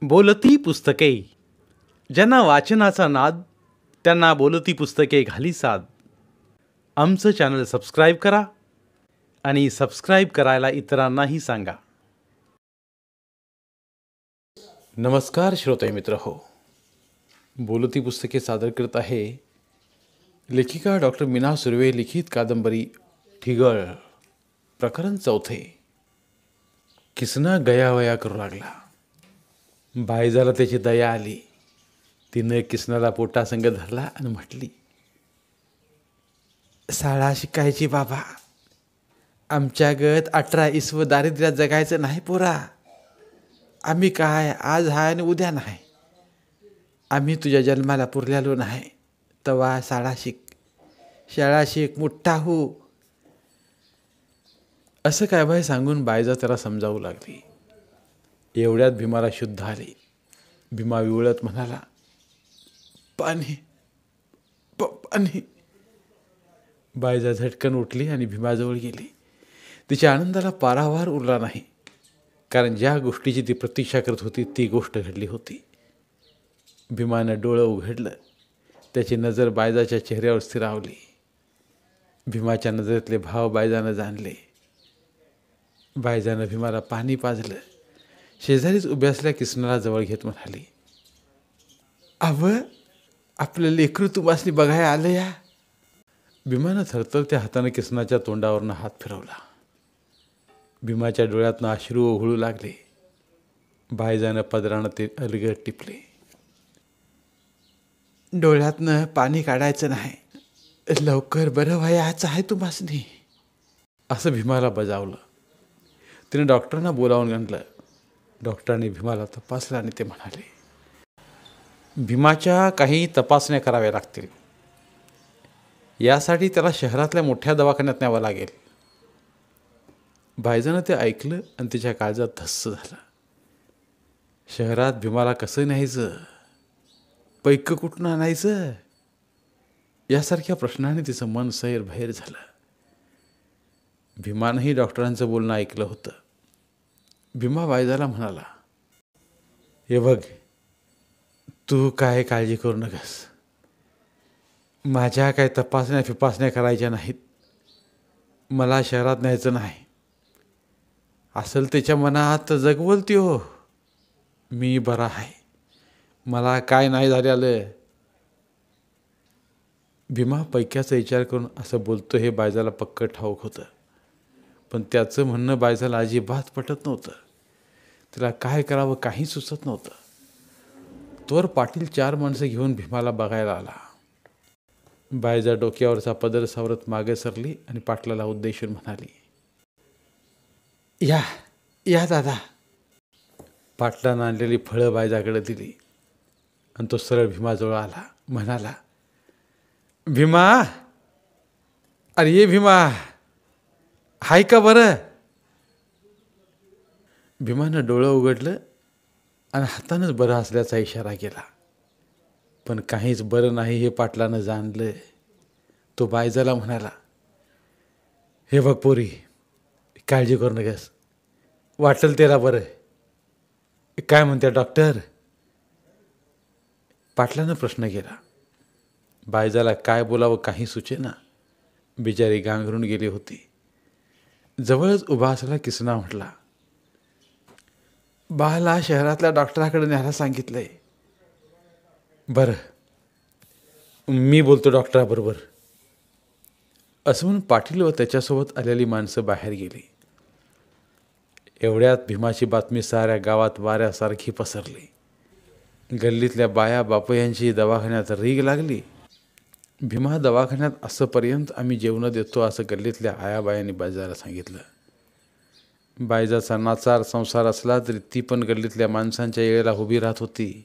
बोलती पुस्तके. ज्यांना वाचनाचा नाद त्यांना बोलती पुस्तके घाली साद. आमचं चॅनल सबस्क्राईब करा आणि सबस्क्राईब करायला इतरांनाही सांगा. नमस्कार श्रोते मित्र हो. बोलती पुस्तके सादर करत आहे लेखिका डॉक्टर मीना सुर्वे लिखित कादंबरी ठिगळ. प्रकरण 4. किसना गयावया करू लागला. बायजाला त्याची दया आली. तिनं किसनाला पोटासंग धरला आणि म्हटली, शाळा शिकायची बाबा. आमच्या गत 18 इसव दारिद्र्यात जगायचं नाही पोरा. आम्ही काय आज हाय आणि उद्या नाही. आम्ही तुझ्या जन्माला पुरलेलो नाही. तवा शाळा शिक मोठा हो. असं काय बाय सांगून बायजा त्याला समजावू लागली. एवढ्यात भीमाला शुद्ध आली. भीमा विवळत म्हणाला, पाणी पाणी. बायजा झटकन उठली आणि भीमाजवळ गेली. तिच्या आनंदाला पारावार उरला नाही, कारण ज्या गोष्टीची ती प्रतीक्षा करत होती ती गोष्ट घडली होती. भीमानं डोळं उघडलं. त्याची नजर बायजाच्या चेहऱ्यावर स्थिरावली. भीमाच्या नजरेतले भाव बायजानं जाणले. बायजानं भीमाला पाणी पाजलं. शेजारीच उभ्या असल्या किसनाला जवळ घेत म्हणाली, अव आपलं लेकरू तुम्हासनी बघायला आलं या. भीमानं थरथरत्या हातानं किसनाच्या तोंडावरनं हात फिरवला. भीमाच्या डोळ्यातनं अश्रू ओघळू लागले. बायजानं पदरानं ते अलगद टिपले. डोळ्यातनं पाणी काढायचं नाही, लवकर बरं व्हायचं आहे तुम्हासनी, असं भीमाला बजावलं. तिने डॉक्टरांना बोलावून आणलं. डॉक्टरांनी भीमाला तपासलं आणि ते म्हणाले, भीमाच्या काही तपासण्या कराव्या लागतील. यासाठी त्याला शहरातल्या मोठ्या दवाखान्यात न्यावं लागेल. बायजानं ते ऐकलं आणि तिच्या काळजात धस्स झालं. शहरात भीमाला कसं न्यायचं, पैक कुठून आणायचं, यासारख्या प्रश्नाने तिचं मन सैरभैर झालं. भीमानंही डॉक्टरांचं बोलणं ऐकलं होतं. भीमा बायजाला म्हणाला, हे बघ, तू काय काळजी करू नकस. माझ्या काय तपासण्या करायच्या नाहीत. मला शहरात न्यायचं नाही. असेल त्याच्या मनात जगवल त्यो. मी बरा आहे, मला काय नाही झालेलं. भीमा पैक्याचा विचार करून असं बोलतो हे बायजाला पक्क ठाऊक होतं. पण त्याचं म्हणणं बायजाला अजिबात पटत नव्हतं. तिला काय करावं काही सुचत नव्हतं. तोवर पाटील 4 माणसं घेऊन भीमाला बघायला आला. बायजा डोक्यावरचा पदर सावरत मागे सरली आणि पाटलाला उद्देशून म्हणाली, या या दादा. पाटलानं आणलेली फळं बायजाकडे दिली आणि तो सरळ भीमाजवळ आला. म्हणाला, भीमा, अरे ये भीमा, हाय का बरं. भीमानं डोळं उघडलं आणि हातानंच बरं असल्याचा इशारा केला. पण काहीच बरं नाही हे पाटलानं जाणलं. तो बायजाला म्हणाला, हे बघ पोरी, काळजी करू नकस. वाटेल तेला बरं. काय म्हणते डॉक्टर. पाटलानं प्रश्न केला. बायजाला काय बोलावं काही सुचेना. बिचारी गांगरून गेली होती. जवळच उभा असलेला किसना म्हटला, बाला शहरातल्या डॉक्टराकडे न्यायला सांगितलंय. बरं, मी बोलतो डॉक्टराबरोबर. असं म्हणून पाटील व त्याच्यासोबत आलेली माणसं बाहेर गेली. एवढ्यात भीमाची बातमी साऱ्या गावात वाऱ्यासारखी पसरली. गल्लीतल्या बाया बापयांची दवाखान्यात रीग लागली. भीमा दवाखान्यात असंपर्यंत आम्ही जेवण देतो असं गल्लीतल्या आयाबायांनी बायजाला सांगितलं. बायजाचा नाचार संसार असला तरी ती पण गल्लीतल्या माणसांच्या येळेला उभी राहत होती.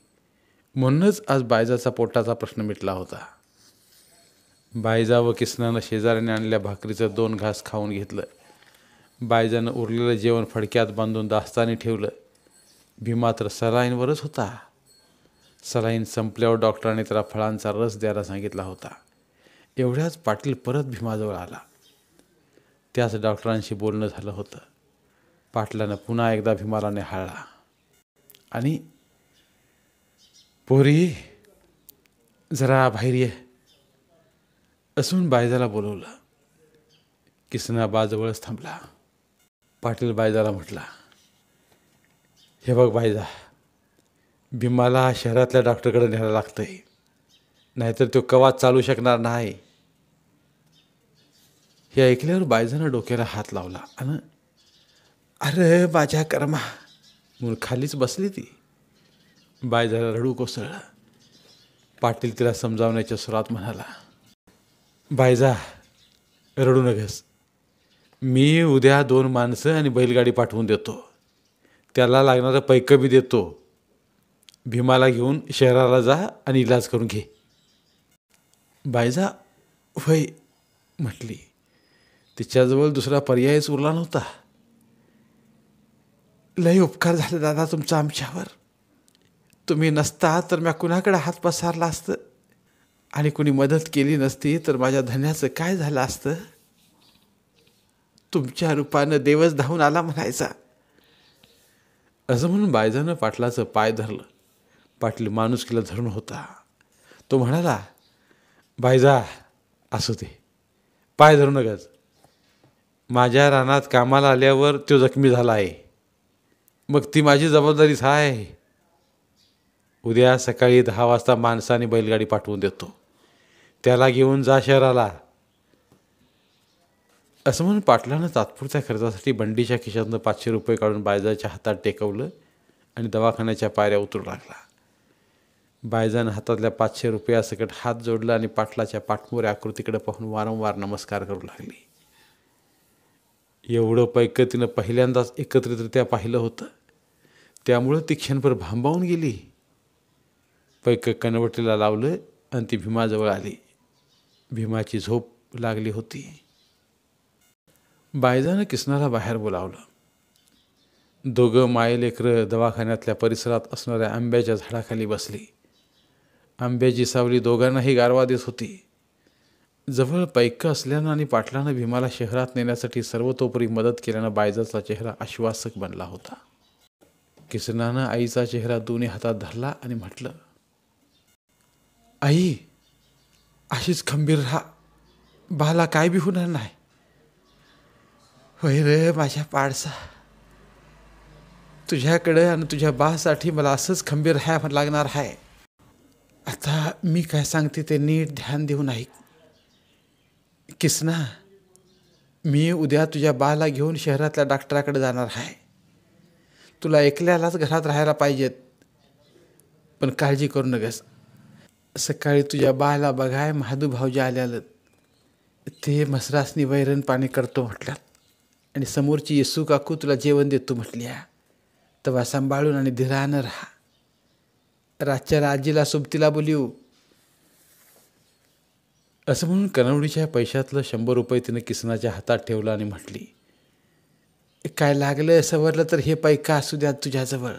म्हणूनच आज बायजाचा पोटाचा प्रश्न मिटला होता. बायजा व किसनानं शेजाऱ्याने आणलेल्या भाकरीचं 2 घास खाऊन घेतलं. बायजानं उरलेलं जेवण फडक्यात बांधून दास्तानी ठेवलं. भीमा तर सलाईनवरच होता. सलाईन संपल्यावर डॉक्टरांनी त्याला फळांचा रस द्यायला सांगितला होता. एवढ्याच पाटील परत भीमाजवळ आला. त्याच डॉक्टरांशी बोलणं झालं होतं. पाटलानं पुन्हा एकदा भीमाला निहाळला आणि पोरी जरा बाहेर ये असून बायजाला बोलवलं. किसना बाजवळच थांबला. पाटील बायजाला म्हटला, हे बघ बायजा, भीमाला शहरातल्या डॉक्टरकडे न्यायला लागतंय, नाहीतर तो कवाच चालू शकणार नाही. हे ऐकल्यावर बायजानं डोक्याला हात लावला आणि अरे माझ्या कर्मा म्हणून खालीच बसली ती. बायजाला रडू कोसळलं. पाटील तिला समजावण्याच्या सुरात म्हणाला, बायजा रडू नगस, मी उद्या 2 माणसं आणि बैलगाडी पाठवून देतो, त्याला लागणारं पैकं बी देतो. भीमाला घेऊन शहराला जा आणि इलाज करून घे. बायजा वय म्हटली. तिच्याजवळ दुसरा पर्यायच उरला नव्हता. लय उपकार झाले दादा तुमचा आमच्यावर. तुम्ही नसता तर मी कुणाकडे हात पसारला असतं आणि कुणी मदत केली नसती तर माझ्या धन्याचं काय झालं असतं. तुमच्या रूपानं देवच धावून आला म्हणायचा. असं म्हणून बायजानं पाटलाचं पाय धरलं. पाटील माणुसकीला धरून होता. तो म्हणाला, बायजा असू दे, पाय धरू नकाच. माझ्या रानात कामाला आल्यावर तो जखमी झाला आहे, मग ती माझी जबाबदारीच आहे. उद्या सकाळी 10 वाजता माणसाने बैलगाडी पाठवून देतो, त्याला घेऊन जा शहराला. असं म्हणून पाटलानं तात्पुरत्या खर्चासाठी बंडीच्या खिशातनं 500 रुपये काढून बायजाच्या हातात टेकवलं आणि दवाखान्याच्या पायऱ्या उतरू लागला. बायजानं हातातल्या 500 रुपयासकट हात जोडला आणि पाटलाच्या पाठमोऱ्या आकृतीकडे पाहून वारंवार नमस्कार करू लागली. एवढं पैकं तिनं पहिल्यांदाच एकत्रितरित्या पाहिलं होतं, त्यामुळं ती क्षणभर भांबावून गेली. पैकं कनवटीला लावलं आणि ती भीमाजवळ आली. भीमाची झोप लागली होती. बायजानं किसनाला बाहेर बोलावलं. दोघं मायलेकरं दवाखान्यातल्या परिसरात असणाऱ्या आंब्याच्या झाडाखाली बसली. आंब्याची सावली दोघांनाही गारवा देत होती. जवळ पैकं असल्यानं आणि पाटलानं भीमाला शहरात नेण्यासाठी सर्वतोपरी मदत केल्यानं बायजाचा चेहरा आश्वासक बनला होता. किसनानं आईचा चेहरा दोन्ही हातात धरला आणि म्हटलं, आई अशीच खंबीर राहा, बाला काय बी होणार नाही. होय रे माझ्या पाडसा, तुझ्याकडं आणि तुझ्या बासाठी मला असंच खंबीर राहायला लागणार आहे. आता मी काय सांगते ते नीट ध्यान देऊन ऐक. किसना, मी उद्या तुझ्या बाला घेऊन शहरातल्या डॉक्टराकडे जाणार आहे. तुला एकल्यालाच घरात राहायला पाहिजेत, पण काळजी करू नकस. सकाळी तुझ्या बाला बघाय महादू भाऊजी आल्यालं, ते मसरासनी वैरण पाणी करतो म्हटल्यात आणि समोरची येसू काकू तुला जेवण देतो म्हटल्या. तेव्हा सांभाळून आणि धीरानं राहा. रातच्या आजीला सोबतीला बोलिव. असं म्हणून कनवडीच्या पैशातलं 100 रुपये तिनं किसनाच्या हातात ठेवलं आणि म्हटली, काय लागलं सवरलं तर हे पैका असू द्या तुझ्याजवळ.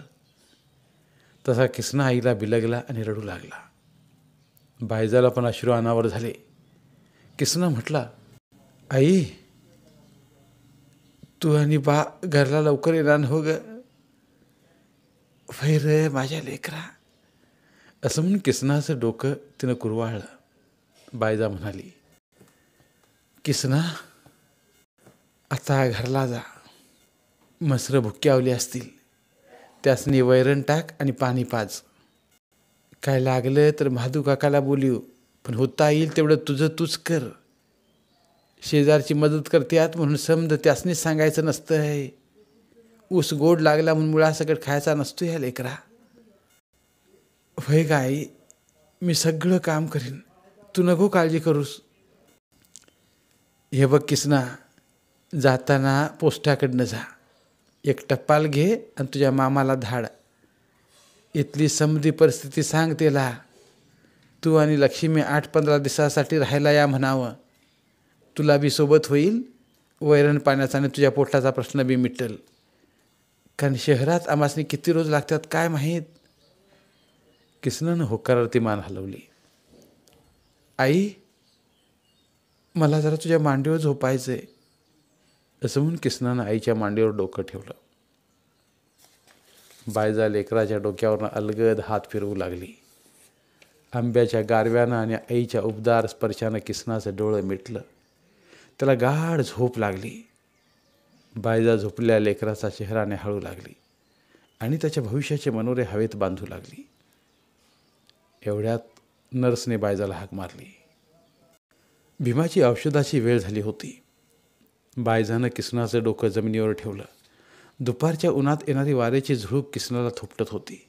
तसा किसना आईला बिलगला आणि रडू लागला. बायजाला पण अश्रू अनावर झाले. किसना म्हटला, आई तू आणि बा घरला लवकर येणार हो ग. वैर माझ्या लेकरा. असं म्हणून किसनाचं डोकं तिनं कुरवाळलं. बायजा म्हणाली, किसना आता घरला जा. मसरं भुक्यावली असतील, त्यासनी वैरण टाक आणि पाणी पाज. काय लागलं तर महादू काकाला बोलिव, पण होता येईल तेवढं तुझं तूच कर. शेजारची मदत करत्यात म्हणून समज त्यासनीच सांगायचं नसतंय. ऊस गोड लागला म्हणून मुळासकट खायचा नसतो ह्या लेकरा. होय गाई, मी सगळं काम करीन, तू नको काळजी करूस. हे बघ किसना, जाताना पोस्टाकडनं जा. एक टपाल घे आणि तुझ्या मामाला धाड. इथली समधी परिस्थिती सांग त्याला. तू आणि लक्ष्मी 8-15 दिवसासाठी राहायला या म्हणावं. तुला बी सोबत होईल. वैरण पाण्याचा आणि तुझ्या पोटाचा प्रश्न बी मिटेल. कारण शहरात आमासनी किती रोज लागतात काय माहीत. किसनानं होकारार्थी मान हलवली. आई मला जरा तुझ्या मांडीवर झोपायचं आहे. असं म्हणून किसनानं आईच्या मांडीवर डोकं ठेवलं. बायजा लेकराच्या डोक्यावरनं अलगद हात फिरवू लागली. आंब्याच्या गारव्यानं आणि आईच्या उबदार स्पर्शानं किसनाचं डोळं मिटलं. त्याला गाढ झोप लागली. बायजा झोपलेल्या लेकराचा चेहरा न्याहाळू लागली आणि त्याच्या भविष्याचे मनोरे हवेत बांधू लागली. एवढ्यात नर्सने बायजाला हाक मारली. भीमाची औषधाची वेळ झाली होती. बायजानं किसनाचं डोकं जमिनीवर ठेवलं. दुपारच्या उन्हात येणारी वाऱ्याची झुळूक किसनाला थोपटत होती.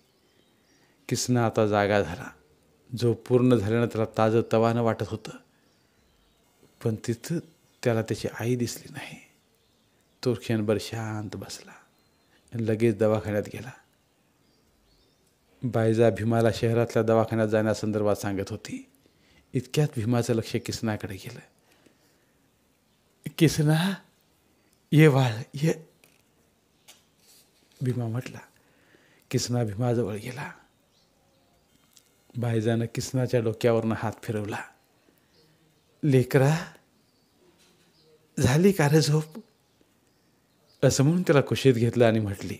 किसना आता जागा झाला. झोप पूर्ण झाल्यानं त्याला ताजं तवानं वाटत होतं. पण तिथं त्याला त्याची आई दिसली नाही. तो क्षणभर शांत बसला आणि लगेच दवाखान्यात गेला. बायजा भीमाला शहरातल्या दवाखान्यात जाण्यासंदर्भात सांगत होती. इतक्यात भीमाचं लक्ष किसनाकडे गेलं. किसना, ये बाळ ये, भीमा म्हटला. किसना भीमाजवळ गेला. बायजानं किसनाच्या डोक्यावरनं हात फिरवला. लेकरा, झाली का रे झोप? असं म्हणून त्याला कुशीत घेतलं आणि म्हटली,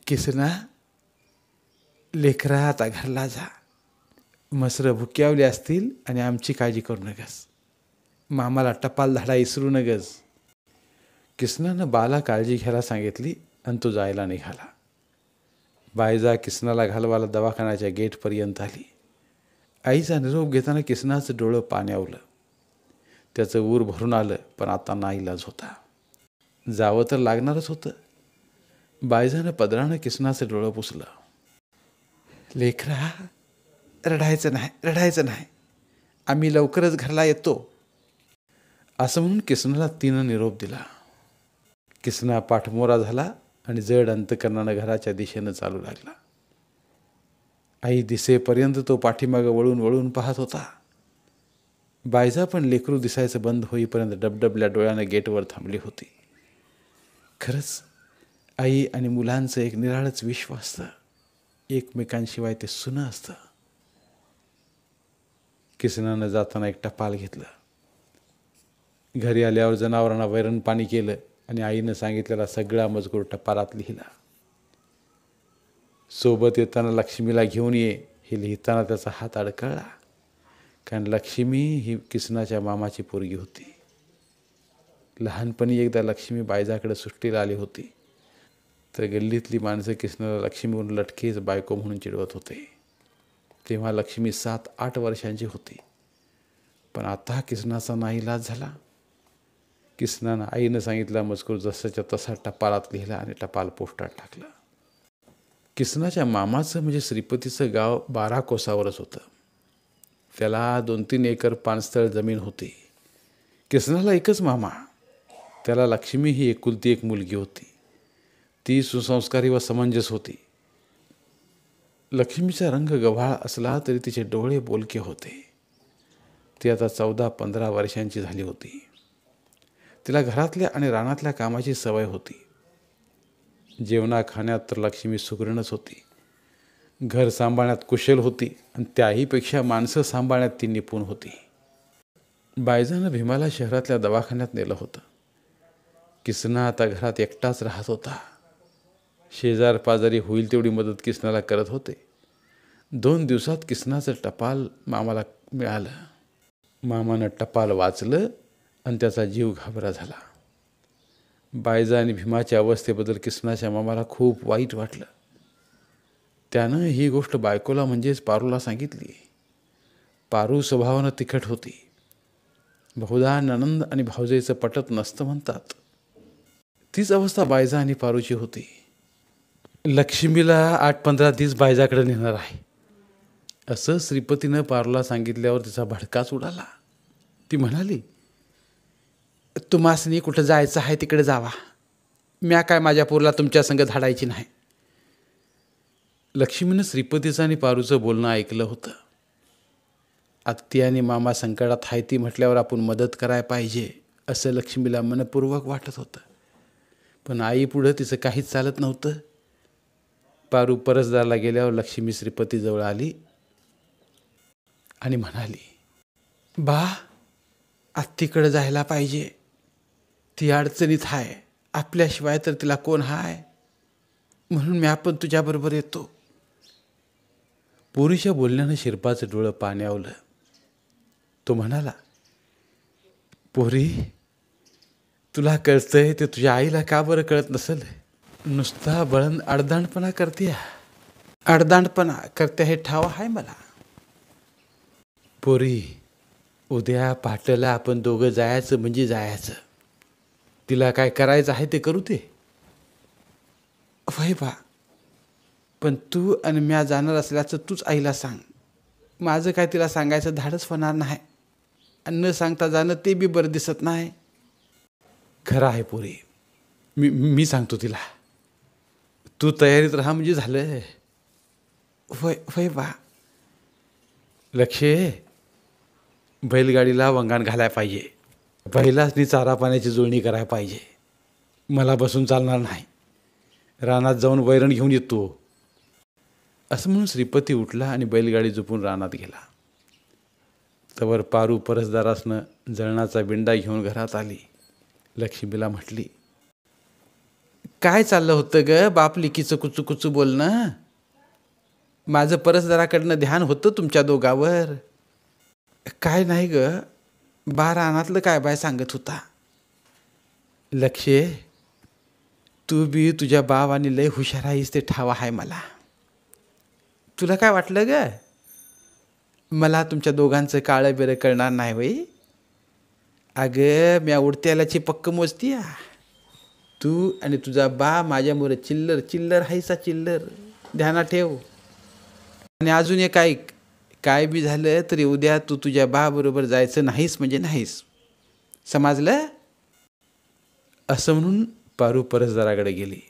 किसना, लेकरा आता घरला जा. मसरं भुक्यावली असतील आणि आमची काळजी करू नगस. मामाला टपाल धाडा इसरू नगस. किसनानं बाला काळजी घ्यायला सांगितली आणि तो जायला निघाला. बायजा किसनाला घालवायला दवाखान्याच्या गेटपर्यंत आली. आईचा निरोप घेताना किसनाचं डोळं पाण्यावलं. त्याचं ऊर भरून आलं, पण आता नाईलाज होता. जावं तर लागणारच होतं. बायजानं पदरानं किसनाचं डोळं पुसलं. लेकरा, रडायचं नाही, रडायचं नाही. आम्ही लवकरच घरला येतो. असं म्हणून किसनाला तिनं निरोप दिला. किसना पाठमोरा झाला आणि जड अंतकरणानं घराच्या दिशेनं चालू लागला. आई दिसेपर्यंत तो पाठीमागं वळून वळून पाहत होता. बायजा पण लेकरू दिसायचं बंद होईपर्यंत डबडबल्या डोळ्यानं गेटवर थांबली होती. खरंच आई आणि मुलांचं एक निराळंच विश्व असतं. एकमेकांशिवाय ते सुनं असतं. किसनानं जाताना एक टपाल घेतलं. घरी आल्यावर जनावरांना वैरण पाणी केलं आणि आईनं सांगितलेला सगळा मजकूर टपालात लिहिला. सोबत येताना लक्ष्मीला घेऊन ये हे लिहिताना त्याचा हात अडकळला. कारण लक्ष्मी ही किसनाच्या मामाची पोरगी होती. लहानपणी एकदा लक्ष्मी बायजाकडे सुट्टीला आली होती. तर गल्लीतली माणसं किसनाला लक्ष्मीहून लटकेच बायको म्हणून चिडवत होते. तेव्हा लक्ष्मी 7-8 वर्षांची होती. पण आता किसनाचा नाईलाज झाला. किसनानं आईनं सांगितला मजकूर जसाच्या तसा टपालात लिहिला आणि टपाल पोस्टात टाकलं. किसनाच्या मामाचं म्हणजे श्रीपतीचं गाव 12 कोसावरच होतं. त्याला 2-3 एकर पाणस्थळ जमीन होती. किसनाला एकच मामा. त्याला लक्ष्मी ही एकुलती एक मुलगी होती. ती सुसंस्कारी व समंजस होती. लक्ष्मीचा रंग गव्हाळ असला तरी तिचे डोळे बोलके होते. ती आता 14-15 वर्षांची झाली होती. तिला घरातल्या आणि रानातल्या कामाची सवय होती. जेवणा खाण्यात तर लक्ष्मी सुगरणच होती. घर सांभाळण्यात कुशल होती आणि त्याहीपेक्षा माणसं सांभाळण्यात ती निपुण होती. बायजानं भीमाला शहरातल्या दवाखान्यात नेलं होतं. किसना आता घरात एकटाच राहत होता. शेजार पाजारी होईल तेवढी मदत किसनाला करत होते. 2 दिवसात किसनाचं टपाल मामाला मिळालं. मामानं टपाल वाचलं आणि त्याचा जीव घाबरा झाला. बायजा आणि भीमाच्या अवस्थेबद्दल किसनाच्या मामाला खूप वाईट वाटलं. त्यानं ही गोष्ट बायकोला म्हणजेच पारूला सांगितली. पारू स्वभावानं तिखट होती. बहुधा नणंद आणि भावजेचं पटत नसतं म्हणतात. तीच अवस्था बायजा आणि पारूची होती. लक्ष्मीला 8-15 दिवस बायजाकडे नेणार आहे असं श्रीपतीनं पारूला सांगितल्यावर तिचा भडकाच उडाला. ती म्हणाली, तुम्हासनी कुठं जायचं आहे तिकडे जावा. म्या काय माझ्या पोरला तुमच्या संग धाडायची नाही. लक्ष्मीनं श्रीपतीचं आणि पारूचं बोलणं ऐकलं होतं. आत्ती आणि मामा संकटात आहे ती म्हटल्यावर आपण मदत करायला पाहिजे असं लक्ष्मीला मनपूर्वक वाटत होतं. पण आई पुढं तिचं काहीच चालत नव्हतं. पारू परसदारला गेल्यावर लक्ष्मी श्रीपतीजवळ आली आणि म्हणाली, बा, आत्तीकडे जायला पाहिजे. ती अडचणीत आहे. आपल्याशिवाय तर तिला कोण हाय. म्हणून मी आपण तुझ्याबरोबर येतो. पोरीच्या बोलण्यानं शिरपाचं डोळं पाण्यावलं. तो म्हणाला, पोरी, तुला कळतंय ते तुझ्या आईला का बरं कळत नसेल? नुसता बळण अडदांडपणा करते हे ठाव आहे मला. पोरी, उद्या पहाटेला आपण दोघं जायचं म्हणजे जायचं. तिला काय करायचं आहे ते करू ते. वय बा, पण तू आणि म्या जाणार असल्याचं तूच आईला सांग. माझं काय तिला सांगायचं धाडच होणार नाही. आणि न सांगता जाणं ते बी बरं दिसत नाही. खरं आहे पोरी, मी सांगतो तिला. तू तयारीत राहा म्हणजे झालं. वय बा. लक्षे, बैलगाडीला वंगाण घालायला पाहिजे. बैलासनी चारा पाण्याची जुळणी करायला पाहिजे. मला बसून चालणार नाही. रानात जाऊन वैरण घेऊन येतो. असं म्हणून श्रीपती उठला आणि बैलगाडी झोपून रानात गेला. तवर पारू परसदारासनं जळणाचा बिंडा घेऊन घरात आली. लक्ष्मीला म्हटली, काय चाललं होतं ग बाप लिकीचं कुचू कुचू बोलणं? माझं परसदाराकडनं ध्यान होतं तुमच्या दोघावर. काय नाही ग, रानातलं काय बाय सांगत होता. लक्षे, तू बी तुझ्या बाप आणि लय हुशार आहेस ते ठावा आहे मला. तुला काय वाटलं ग, मला तुमच्या दोघांचं काळं बेरं कळणार नाही वय? अगं, म्या उडत्यालाची पक्क मोजती. तू आणि तुझा बा माझ्यामुळे चिल्लर चिल्लर हायसा चिल्लर. ध्यानात ठेव. आणि अजून एक ऐक, काय बी झालं तरी उद्या तू तुझ्या बा बरोबर जायचं नाहीस म्हणजे नाहीस. समजलं? असं म्हणून पारू परसदाराकडे गेली.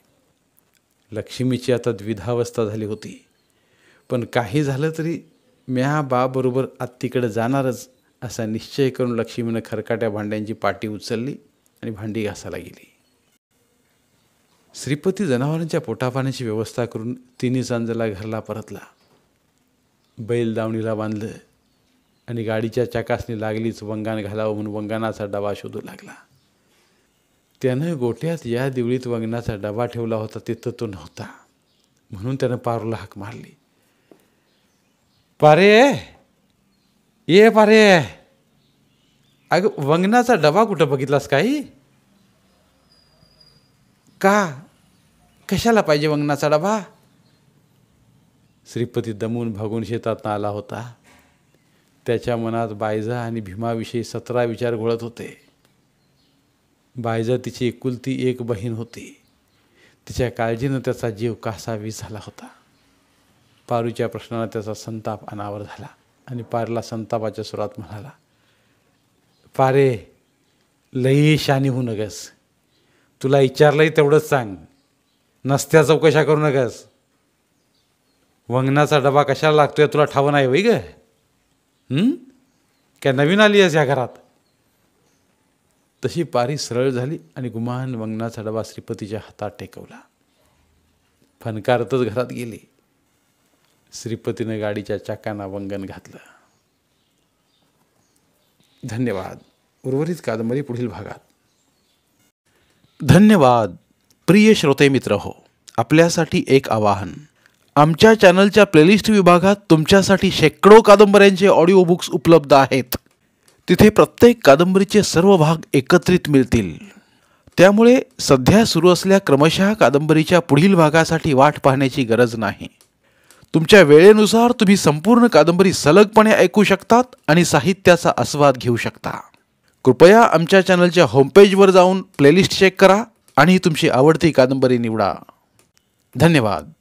लक्ष्मीची आता द्विधावस्था झाली होती. पण काही झालं तरी म्या बा बरोबर आत्तीकडे जाणारच असा निश्चय करून लक्ष्मीनं खरकाट्या भांड्यांची पाटी उचलली आणि भांडी घासायला गेली. श्रीपती जनावरांच्या पोटापाण्याची व्यवस्था करून तिन्ही सांजेला घरला परतला. बैल दावणीला बांधलं आणि गाडीच्या चाकासनी लागलीच वंगाण घालावं म्हणून वंगाणाचा डबा शोधू लागला. त्यानं गोट्यात या दिवळीत वंगणाचा डबा ठेवला होता, तिथं तो नव्हता. म्हणून त्यानं पारूला हाक मारली, पारे ये पारे. अगं, वंगणाचा डबा कुठं बघितलास काही? का, कशाला पाहिजे वंगणाचा डबा? श्रीपती दमून भागून शेतात आला होता. त्याच्या मनात बायजा आणि भीमाविषयी 17 विचार घोळत होते. बायजा तिची एकुलती एक बहीण होती. तिच्या काळजीनं त्याचा जीव कासावीस झाला होता. पारूच्या प्रश्नानं त्याचा संताप अनावर झाला आणि पारला संतापाच्या सुरात म्हणाला, पारे, लई शानी होऊ नगस. तुला विचारलंय तेवढंच सांग. नसत्या चौकशा करू नगस. वंगणाचा डबा कशाला लागतोय तुला ठाव नाही वय ग? काय नवीन आली आहेस या घरात? तशी पारी सरळ झाली आणि गुमान वंगणाचा डबा श्रीपतीच्या हातात टेकवला. फनकारतच घरात गेली. श्रीपतीनं गाडीच्या चाकांना वंगण घातलं. धन्यवाद. उर्वरित कादंबरी पुढील भागात. धन्यवाद. प्रिय श्रोते मित्र हो, आपल्यासाठी एक आवाहन. आमच्या चॅनलच्या प्लेलिस्ट विभागात तुमच्यासाठी शेकडो कादंबऱ्यांचे ऑडिओ बुक्स उपलब्ध आहेत. तिथे प्रत्येक कादंबरीचे सर्व भाग एकत्रित मिळतील. त्यामुळे सध्या सुरू असलेल्या क्रमशः कादंबरीच्या पुढील भागासाठी वाट पाहण्याची गरज नाही. तुमच्या वेळेनुसार तुम्ही संपूर्ण कादंबरी सलगपणे ऐकू शकतात आणि साहित्याचा आस्वाद घेऊ शकता. कृपया आमच्या चॅनलच्या होमपेजवर जाऊन प्लेलिस्ट चेक करा आणि तुमची आवडती कादंबरी निवडा. धन्यवाद.